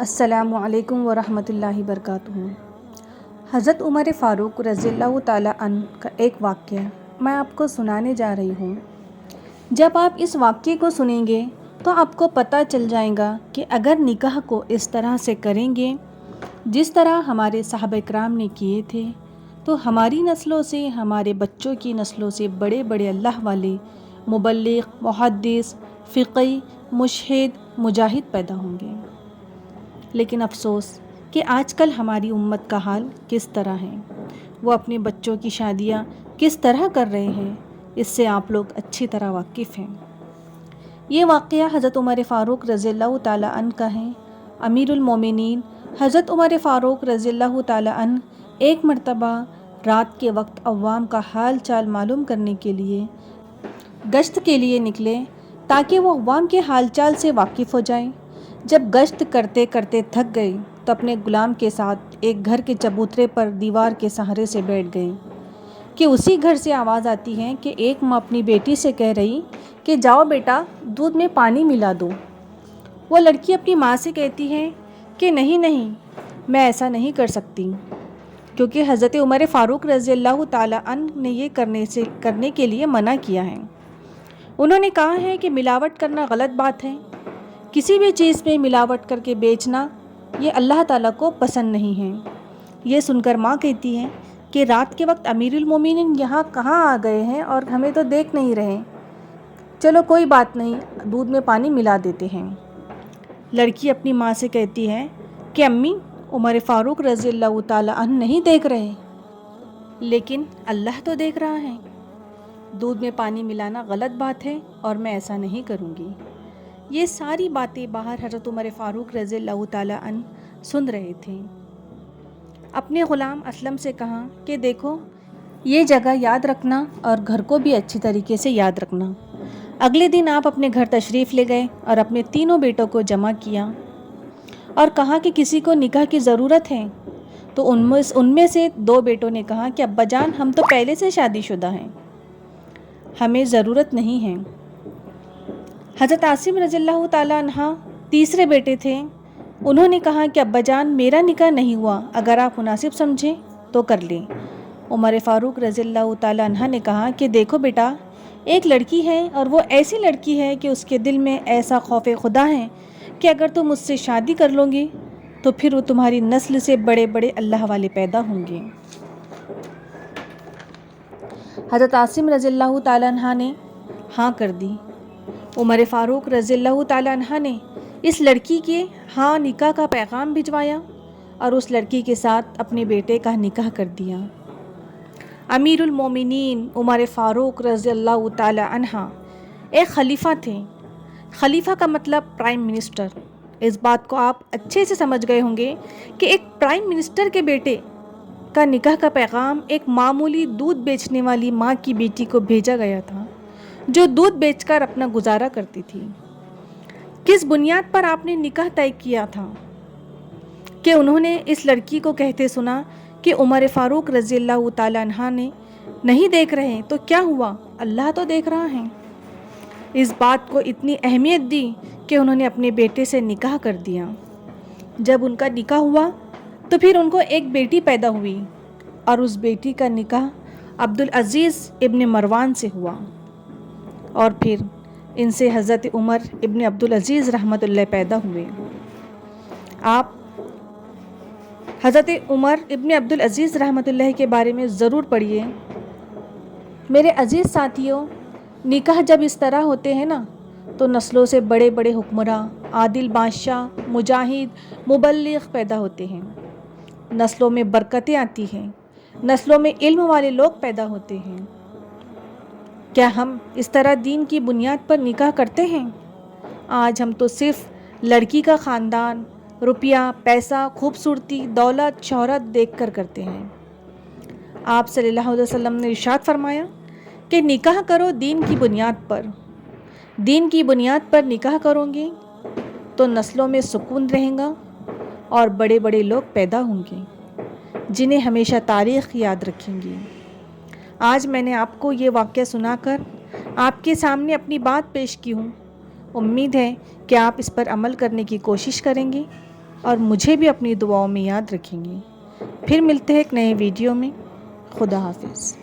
السلام علیکم ورحمۃ اللہ وبرکاتہ۔ حضرت عمر فاروق رضی اللہ تعالیٰ عنہ کا ایک واقعہ میں آپ کو سنانے جا رہی ہوں۔ جب آپ اس واقعے کو سنیں گے تو آپ کو پتہ چل جائے گا کہ اگر نکاح کو اس طرح سے کریں گے جس طرح ہمارے صحابہ کرام نے کیے تھے تو ہماری نسلوں سے، ہمارے بچوں کی نسلوں سے بڑے بڑے اللہ والے مبلغ، محدث، فقی، مجتہد، مجاہد پیدا ہوں گے۔ لیکن افسوس کہ آج کل ہماری امت کا حال کس طرح ہے، وہ اپنے بچوں کی شادیاں کس طرح کر رہے ہیں، اس سے آپ لوگ اچھی طرح واقف ہیں۔ یہ واقعہ حضرت عمر فاروق رضی اللہ تعالیٰ عنہ کا ہے۔ امیر المومنین حضرت عمر فاروق رضی اللہ تعالیٰ عنہ ایک مرتبہ رات کے وقت عوام کا حال چال معلوم کرنے کے لیے گشت کے لیے نکلے تاکہ وہ عوام کے حال چال سے واقف ہو جائیں۔ جب گشت کرتے کرتے تھک گئے تو اپنے غلام کے ساتھ ایک گھر کے چبوترے پر دیوار کے سہارے سے بیٹھ گئے کہ اسی گھر سے آواز آتی ہے کہ ایک ماں اپنی بیٹی سے کہہ رہی کہ جاؤ بیٹا دودھ میں پانی ملا دو۔ وہ لڑکی اپنی ماں سے کہتی ہے کہ نہیں میں ایسا نہیں کر سکتی، کیونکہ حضرت عمر فاروق رضی اللہ تعالیٰ عنہ نے یہ کرنے کے لیے منع کیا ہے۔ انہوں نے کہا ہے کہ ملاوٹ کرنا غلط بات ہے، کسی بھی چیز میں ملاوٹ کر کے بیچنا یہ اللہ تعالیٰ کو پسند نہیں ہے۔ یہ سن کر ماں کہتی ہے کہ رات کے وقت امیر المومنین یہاں کہاں آ گئے ہیں اور ہمیں تو دیکھ نہیں رہے، چلو کوئی بات نہیں، دودھ میں پانی ملا دیتے ہیں۔ لڑکی اپنی ماں سے کہتی ہے کہ امی، عمر فاروق رضی اللہ تعالیٰ عنہ نہیں دیکھ رہے، لیکن اللہ تو دیکھ رہا ہے، دودھ میں پانی ملانا غلط بات ہے اور میں ایسا نہیں کروں گی۔ یہ ساری باتیں باہر حضرت عمر فاروق رضی اللہ تعالیٰ عنہ سن رہے تھے۔ اپنے غلام اسلم سے کہا کہ دیکھو یہ جگہ یاد رکھنا اور گھر کو بھی اچھی طریقے سے یاد رکھنا۔ اگلے دن آپ اپنے گھر تشریف لے گئے اور اپنے تینوں بیٹوں کو جمع کیا اور کہا کہ کسی کو نکاح کی ضرورت ہے، تو ان میں سے دو بیٹوں نے کہا کہ ابا جان ہم تو پہلے سے شادی شدہ ہیں، ہمیں ضرورت نہیں ہے۔ حضرت عاصم رضی اللہ تعالیٰ عنہ تیسرے بیٹے تھے، انہوں نے کہا کہ ابا جان میرا نکاح نہیں ہوا، اگر آپ مناسب سمجھیں تو کر لیں۔ عمر فاروق رضی اللہ تعالیٰ عنہ نے کہا کہ دیکھو بیٹا، ایک لڑکی ہے اور وہ ایسی لڑکی ہے کہ اس کے دل میں ایسا خوف خدا ہے کہ اگر تم مجھ سے شادی کر لو گی تو پھر وہ تمہاری نسل سے بڑے بڑے اللہ والے پیدا ہوں گے۔ حضرت عاصم رضی اللہ تعالیٰ عنہ نے ہاں کر دی۔ عمر فاروق رضی اللہ تعالیٰ عنہ نے اس لڑکی کے ہاں نکاح کا پیغام بھجوایا اور اس لڑکی کے ساتھ اپنے بیٹے کا نکاح کر دیا۔ امیر المومنین عمر فاروق رضی اللہ تعالیٰ عنہ ایک خلیفہ تھے۔ خلیفہ کا مطلب پرائم منسٹر۔ اس بات کو آپ اچھے سے سمجھ گئے ہوں گے کہ ایک پرائم منسٹر کے بیٹے کا نکاح کا پیغام ایک معمولی دودھ بیچنے والی ماں کی بیٹی کو بھیجا گیا تھا جو دودھ بیچ کر اپنا گزارا کرتی تھی۔ کس بنیاد پر آپ نے نکاح طے کیا تھا کہ انہوں نے اس لڑکی کو کہتے سنا کہ عمر فاروق رضی اللہ تعالیٰ عنہ نے نہیں دیکھ رہے تو کیا ہوا، اللہ تو دیکھ رہا ہے۔ اس بات کو اتنی اہمیت دی کہ انہوں نے اپنے بیٹے سے نکاح کر دیا۔ جب ان کا نکاح ہوا تو پھر ان کو ایک بیٹی پیدا ہوئی اور اس بیٹی کا نکاح عبدالعزیز ابن مروان سے ہوا اور پھر ان سے حضرت عمر ابن عبدالعزیز رحمۃ اللہ پیدا ہوئے۔ آپ حضرت عمر ابن عبدالعزیز رحمۃ اللہ کے بارے میں ضرور پڑھیے۔ میرے عزیز ساتھیوں، نکاح جب اس طرح ہوتے ہیں نا تو نسلوں سے بڑے بڑے حکمراں، عادل بادشاہ، مجاہد، مبلغ پیدا ہوتے ہیں، نسلوں میں برکتیں آتی ہیں، نسلوں میں علم والے لوگ پیدا ہوتے ہیں۔ کیا ہم اس طرح دین کی بنیاد پر نکاح کرتے ہیں؟ آج ہم تو صرف لڑکی کا خاندان، روپیہ، پیسہ، خوبصورتی، دولت، شہرت دیکھ کر کرتے ہیں۔ آپ صلی اللہ علیہ وسلم نے ارشاد فرمایا کہ نکاح کرو دین کی بنیاد پر۔ دین کی بنیاد پر نکاح کرو گے تو نسلوں میں سکون رہے گا اور بڑے بڑے لوگ پیدا ہوں گے جنہیں ہمیشہ تاریخ یاد رکھیں گی۔ آج میں نے آپ کو یہ واقعہ سنا کر آپ کے سامنے اپنی بات پیش کی ہوں۔ امید ہے کہ آپ اس پر عمل کرنے کی کوشش کریں گے۔ اور مجھے بھی اپنی دعاؤں میں یاد رکھیں گے۔ پھر ملتے ہیں ایک نئے ویڈیو میں۔ خدا حافظ۔